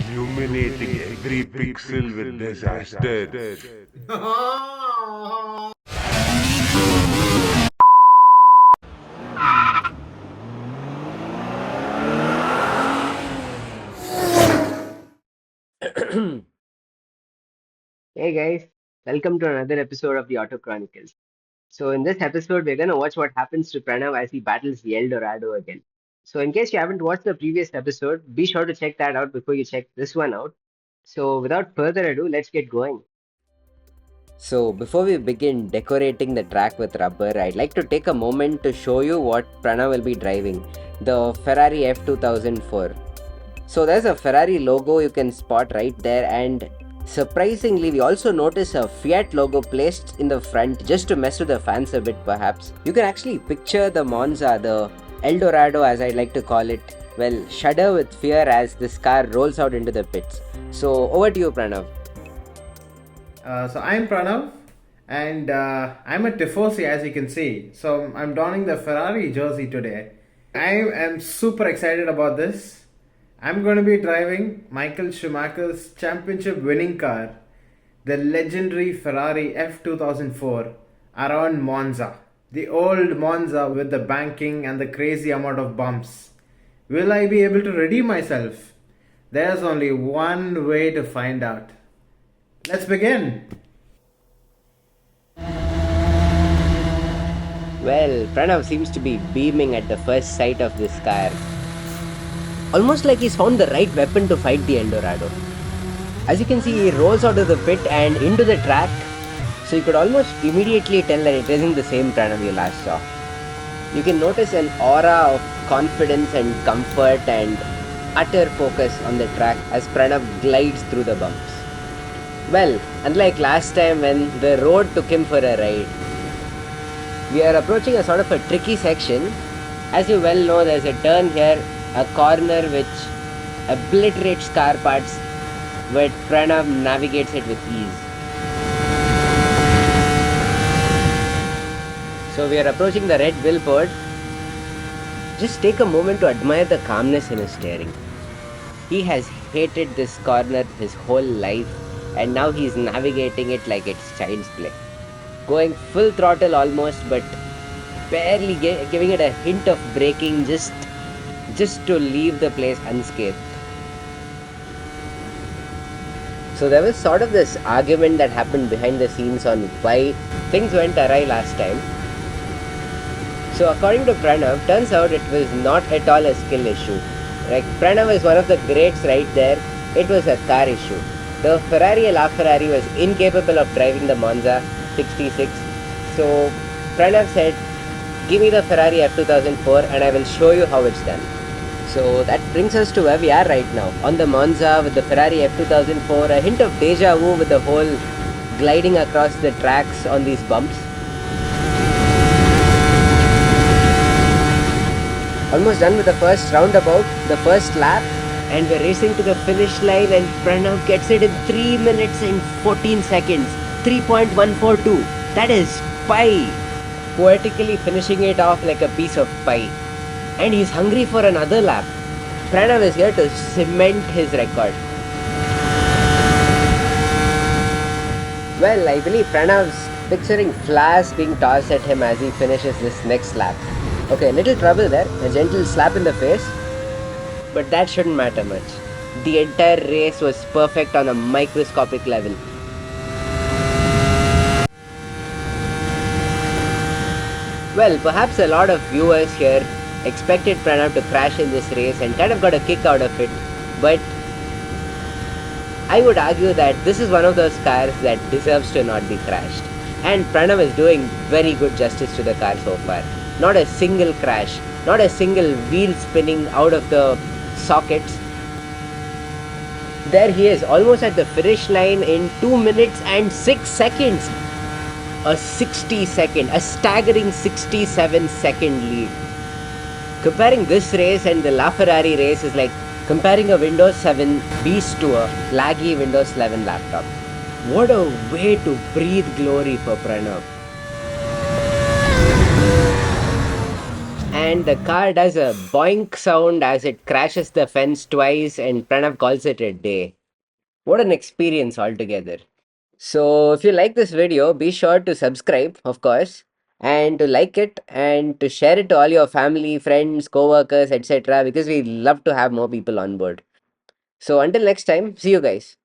illuminating every pixel with disaster. Hey guys, welcome to another episode of the Auto Chronicles. So in this episode, we're gonna watch what happens to Pranav as he battles the Eldorado again. So in case you haven't watched the previous episode, be sure to check that out before you check this one out. So without further ado, let's get going. So, before we begin decorating the track with rubber, I'd like to take a moment to show you what Pranav will be driving, the Ferrari F2004. So, there's a Ferrari logo you can spot right there, and surprisingly, we also notice a Fiat logo placed in the front just to mess with the fans a bit, perhaps. You can actually picture the Monza, the Eldorado as I like to call it, well, shudder with fear as this car rolls out into the pits. So, over to you, Pranav. So I'm Pranav, and I'm a tifosi, as you can see. So I'm donning the Ferrari jersey today. I am super excited about this. I'm going to be driving Michael Schumacher's championship-winning car, the legendary Ferrari F2004, around Monza. The old Monza with the banking and the crazy amount of bumps. Will I be able to redeem myself? There's only one way to find out. Let's begin. Well, Pranav seems to be beaming at the first sight of this car. Almost like he's found the right weapon to fight the Eldorado. As you can see, he rolls out of the pit and into the track, so you could almost immediately tell that it isn't the same Pranav you last saw. You can notice an aura of confidence and comfort and utter focus on the track as Pranav glides through the bumps. Well, unlike last time when the road took him for a ride, we are approaching a sort of a tricky section. As you well know, there's a turn here, a corner which obliterates car parts, but Pranav navigates it with ease. So we are approaching the red billboard. Just take a moment to admire the calmness in his steering. He has hated this corner his whole life, and now he's navigating it like it's child's play. Going full throttle almost, but barely giving it a hint of braking just to leave the place unscathed. So there was sort of this argument that happened behind the scenes on why things went awry last time. So according to Pranav, turns out it was not at all a skill issue. Like, Pranav is one of the greats right there. It was a car issue. The Ferrari LaFerrari was incapable of driving the Monza 66. So Pranav said, give me the Ferrari F2004 and I will show you how it's done. So that brings us to where we are right now. On the Monza with the Ferrari F2004, a hint of deja vu with the whole gliding across the tracks on these bumps. Almost done with the first roundabout, the first lap, and we're racing to the finish line, and Pranav gets it in 3 minutes and 14 seconds. 3.142. That is pie. Poetically finishing it off like a piece of pie. And he's hungry for another lap. Pranav is here to cement his record. Well, I believe Pranav's picturing flowers being tossed at him as he finishes this next lap. Okay, little trouble there, a gentle slap in the face, but that shouldn't matter much. The entire race was perfect on a microscopic level. Well, perhaps a lot of viewers here expected Pranav to crash in this race and kind of got a kick out of it, but I would argue that this is one of those cars that deserves to not be crashed. And Pranav is doing very good justice to the car so far. Not a single crash, not a single wheel spinning out of the sockets. There he is, almost at the finish line in 2 minutes and 6 seconds. A staggering 67-second lead. Comparing this race and the LaFerrari race is like comparing a Windows 7 beast to a laggy Windows 11 laptop. What a way to breathe glory for Pranav. and the car does a boink sound as it crashes the fence twice, and Pranav calls it a day. What an experience altogether. So, if you like this video, be sure to subscribe, of course, and to like it and to share it to all your family, friends, co workers, etc. because we love to have more people on board. So, until next time, see you guys.